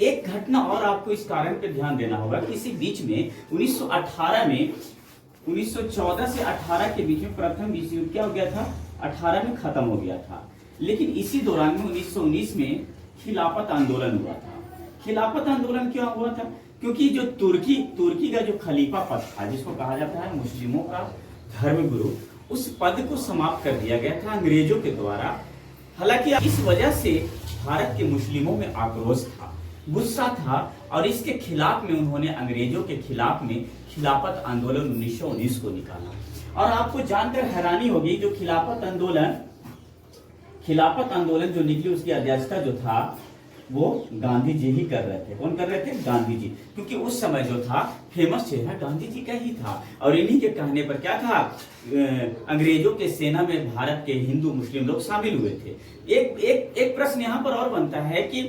एक घटना और आपको इस कारण पे ध्यान देना होगा कि इसी बीच में 1918 में 1914 से 18 के बीच में प्रथम विश्व युद्ध क्या हो गया था, 18 में खत्म हो गया था। लेकिन इसी दौरान में 1919 में खिलाफत आंदोलन हुआ था। खिलाफत आंदोलन क्यों हुआ था? क्योंकि जो तुर्की का जो खलीफा पद था, जिसको कहा जाता है मुस्लिमों का धर्मगुरु, उस पद को समाप्त कर दिया गया था अंग्रेजों के द्वारा। हालांकि इस वजह से भारत के मुस्लिमों में आक्रोश था, गुस्सा था, और इसके खिलाफ में उन्होंने अंग्रेजों के खिलाफ में खिलाफत आंदोलन 1919 को निकाला। और आपको जानकर हैरानी होगी, जो खिलाफत आंदोलन जो निकली, उसकी अध्यक्षता जो था वो गांधी जी ही कर रहे थे। कौन कर रहे थे? गांधी जी। क्योंकि उस समय जो था फेमस चेहरा गांधी जी का ही था, और इन्हीं के कहने पर क्या था, अंग्रेजों के सेना में भारत के हिंदू मुस्लिम लोग शामिल हुए थे। एक प्रश्न यहाँ पर और बनता है कि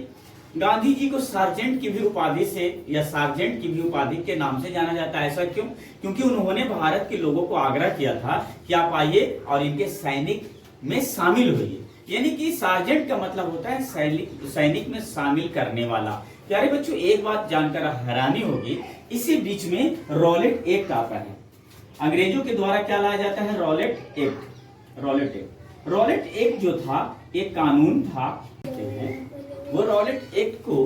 गांधी जी को सार्जेंट की भी उपाधि से या सार्जेंट की भी उपाधि के नाम से जाना जाता है, ऐसा क्यों? क्योंकि उन्होंने भारत के लोगों को आग्रह किया था कि आप आइए और इनके सैनिक में शामिल होइए। यानी कि सार्जेंट का मतलब होता है सैनिक में शामिल करने वाला। प्यारे बच्चों, एक बात जानकर हैरानी होगी, इसी बीच में रॉलेट एक्ट आता है। अंग्रेजों के द्वारा क्या लाया जाता है? Rowlatt act. रॉलेट एक्ट जो था एक कानून था, वो रॉलेट एक्ट को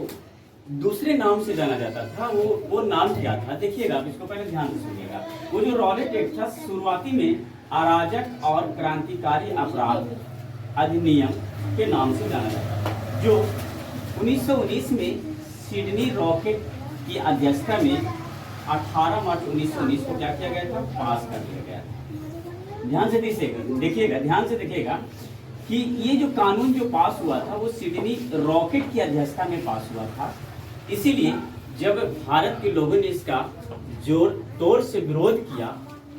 दूसरे नाम से जाना जाता था। वो नाम क्या था? देखिएगा, आप इसको पहले ध्यान से सुनिएगा। वो जो रॉलेट एक्ट था, शुरुआती में अराजक और क्रांतिकारी अपराध अधिनियम के नाम से जाना जाता है, जो 1919 में सिडनी रॉकेट की अध्यक्षता में 18 मार्च 1919 को क्या किया गया था? पास कर दिया गया था। ध्यान से देखिएगा कि ये जो कानून जो पास हुआ था वो सिडनी रॉकेट की अध्यक्षता में पास हुआ था। इसीलिए जब भारत के लोगों ने इसका जोर तोड़ से विरोध किया,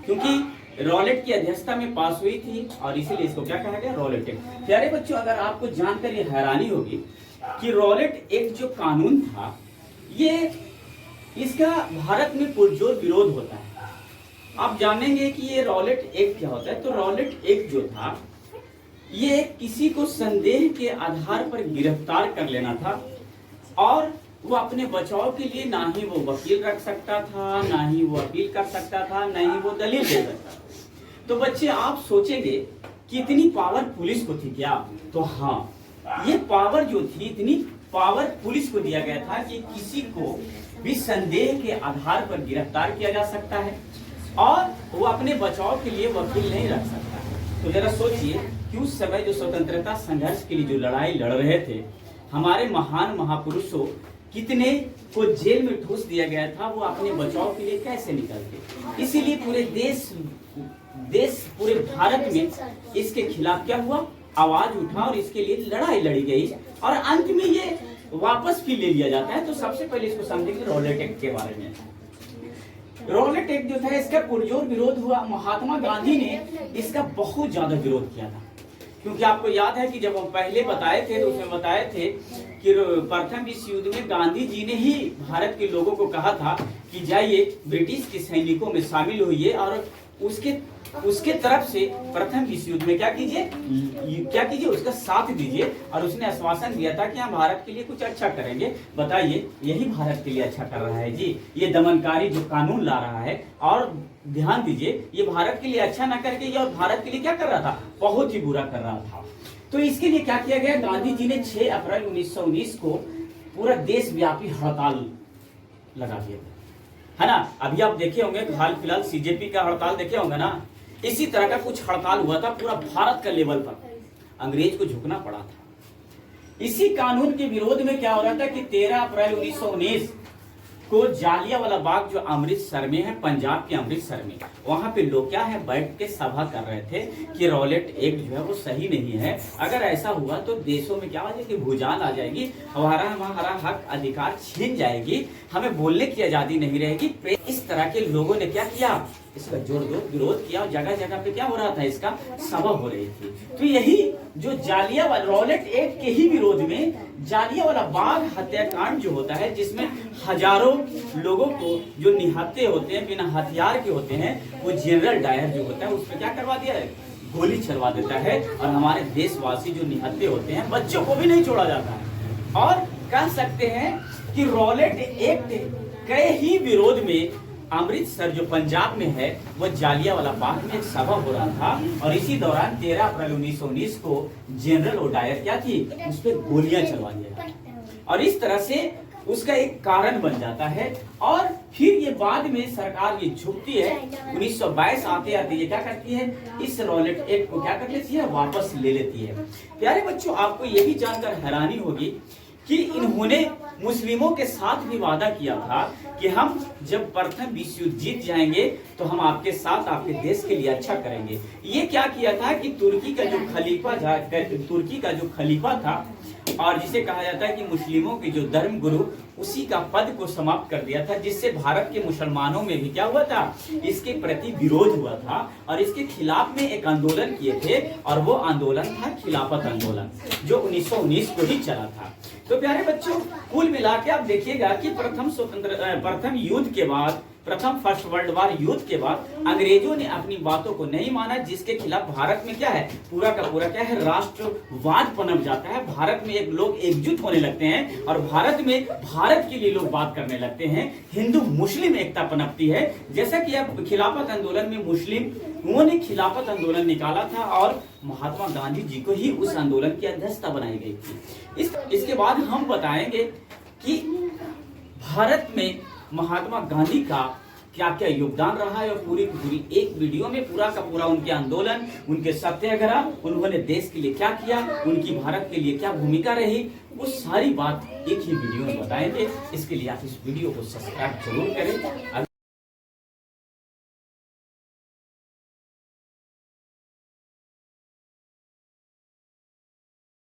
क्योंकि रॉलेट की अध्यक्षता में पास हुई थी, और इसीलिए इसको क्या कहा गया? Rowlatt act. प्यारे बच्चों, अगर आपको जानकर ये हैरानी होगी कि रॉलेट एक्ट जो कानून था, ये इसका भारत में पुरजोर विरोध होता है। आप जानेंगे कि ये रॉलेट एक्ट क्या होता है। तो रॉलेट एक्ट जो था, ये किसी को संदेह के आधार पर गिरफ्तार कर लेना था, और वो अपने बचाव के लिए ना ही वो वकील रख सकता था, ना ही वो अपील कर सकता था, ना ही वो दलील दे सकता था। तो बच्चे, आप सोचेंगे कि इतनी पावर पुलिस को थी क्या? तो हाँ, ये पावर जो थी, इतनी पावर पुलिस को दिया गया था कि किसी को भी संदेह के आधार पर गिरफ्तार किया जा सकता है, और वो अपने बचाव के लिए वकील नहीं रख सकता है। तो जरा सोचिए कि उस समय जो स्वतंत्रता संघर्ष के लिए जो लड़ाई लड़ रहे थे हमारे महान महापुरुषों, कितने को जेल में ठूस दिया गया था, वो अपने बचाव के लिए कैसे निकलते। इसीलिए पूरे पूरे भारत में इसके खिलाफ क्या हुआ? आवाज उठा, और इसके लिए लड़ाई लड़ी गई, और अंत में ये वापस भी ले लिया जाता है। तो सबसे पहले इसको समझेंगे रॉलेट एक्ट के बारे में। रॉलेट एक्ट जो था, इसका पुरजोर विरोध हुआ। महात्मा गांधी ने इसका बहुत ज्यादा विरोध किया था, क्योंकि आपको याद है कि जब हम पहले बताए थे तो उसमें बताए थे कि प्रथम विश्व युद्ध में गांधी जी ने ही भारत के लोगों को कहा था कि जाइए ब्रिटिश के सैनिकों में शामिल होइए, और उसके तरफ से प्रथम विश्व युद्ध में क्या कीजिए, उसका साथ दीजिए। और उसने आश्वासन दिया था कि हम भारत के लिए कुछ अच्छा करेंगे। बताइए, यही भारत के लिए अच्छा कर रहा है जी, ये दमनकारी जो कानून ला रहा है। और ध्यान दीजिए, ये भारत के लिए अच्छा ना करके ये और भारत के लिए क्या कर रहा था? बहुत ही बुरा कर रहा था। तो इसके लिए क्या किया गया? गांधी जी ने 6 अप्रैल 1919 को पूरा देशव्यापी हड़ताल लगा दिया, है ना। अभी आप देखे होंगे, हाल फिलहाल सीजेपी का हड़ताल देखे होंगे ना, इसी तरह का कुछ हड़ताल हुआ था पूरा भारत का लेवल पर। अंग्रेज को झुकना पड़ा था। इसी कानून के विरोध में क्या हो रहा था कि 13 अप्रैल 1919 को जालियांवाला बाग जो अमृतसर में है, पंजाब के अमृतसर में, वहां पे लोग क्या है बैठ के सभा कर रहे थे कि रॉलेट एक्ट जो है वो सही नहीं है। अगर ऐसा हुआ तो देशों में क्या हो जाएगी? भूचाल आ जाएगी, हमारा हक अधिकार छीन जाएगी, हमें बोलने की आजादी नहीं रहेगी। इस तरह के लोगों ने क्या किया? इसका जोरदार विरोध किया, और जगह जगह पे क्या हो रहा था? इसका सभा हो रही थी। तो यही जो जालियांवाला रॉलेट एक्ट के ही विरोध में जालियांवाला बाग हत्याकांड जो होता है, जिसमें हजारों लोगों को जो निहत्थे होते हैं, बिना हथियार के होते हैं, वो जनरल डायर जो होता है उसमें क्या करवा दिया है? गोली चलवा देता है। और हमारे देशवासी जो निहत्थे होते हैं, बच्चों को भी नहीं छोड़ा जाता है, और कह सकते हैं कि रॉलेट एक्ट के ही विरोध में अमृतसर जो पंजाब में है वो जालियांवाला बाग में एक सभा हो रहा था और इसी दौरान 13 अप्रैल 1919 को जनरल ओडायर क्या थी, उस पर गोलियां चलवा दिया और इस तरह से उसका एक कारण बन जाता है। और फिर ये बाद में सरकार ये झुकती है, 1922 आते आते ये क्या करती है, इस रॉलेट एक्ट को क्या कर लेती है, वापस ले लेती है। प्यारे बच्चों, आपको ये भी जानकर हैरानी होगी कि इन्होंने मुस्लिमों के साथ भी वादा किया था कि हम जब प्रथम विश्व युद्ध जीत जाएंगे तो हम आपके साथ आपके देश के लिए अच्छा करेंगे। ये क्या किया था कि तुर्की का जो खलीफा था और जिसे कहा जाता है कि मुस्लिमों के जो धर्म गुरु, उसी का पद को समाप्त कर दिया था, जिससे भारत के मुसलमानों में भी क्या हुआ था, इसके प्रति विरोध हुआ था और इसके खिलाफ में एक आंदोलन किए थे और वो आंदोलन था खिलाफत आंदोलन, जो 1919 को ही चला था। तो प्यारे बच्चों, कुल मिला के आप देखिएगा कि प्रथम युद्ध के बाद, प्रथम फर्स्ट वर्ल्ड वार युद्ध के बाद अंग्रेजों ने अपनी बातों को नहीं माना, जिसके खिलाफ भारत में क्या है, पूरा का पूरा क्या है, राष्ट्रवाद पनप जाता है। भारत में एक लोग एकजुट होने लगते हैं और भारत में भारत के लिए लोग बात करने लगते हैं, हिंदू मुस्लिम एकता पनपती है। जैसा कि अब खिलाफत आंदोलन में मुस्लिमों ने खिलाफत आंदोलन निकाला था और महात्मा गांधी जी को ही उस आंदोलन की अध्यक्षता बनाई गई थी। इसके बाद हम बताएंगे कि भारत में महात्मा गांधी का क्या क्या योगदान रहा है और पूरी की पूरी एक वीडियो में पूरा का पूरा उनके आंदोलन, उनके सत्याग्रह, उन्होंने देश के लिए क्या किया, उनकी भारत के लिए क्या भूमिका रही, वो सारी बात एक ही वीडियो में बताएंगे। इसके लिए आप इस वीडियो को सब्सक्राइब जरूर करें।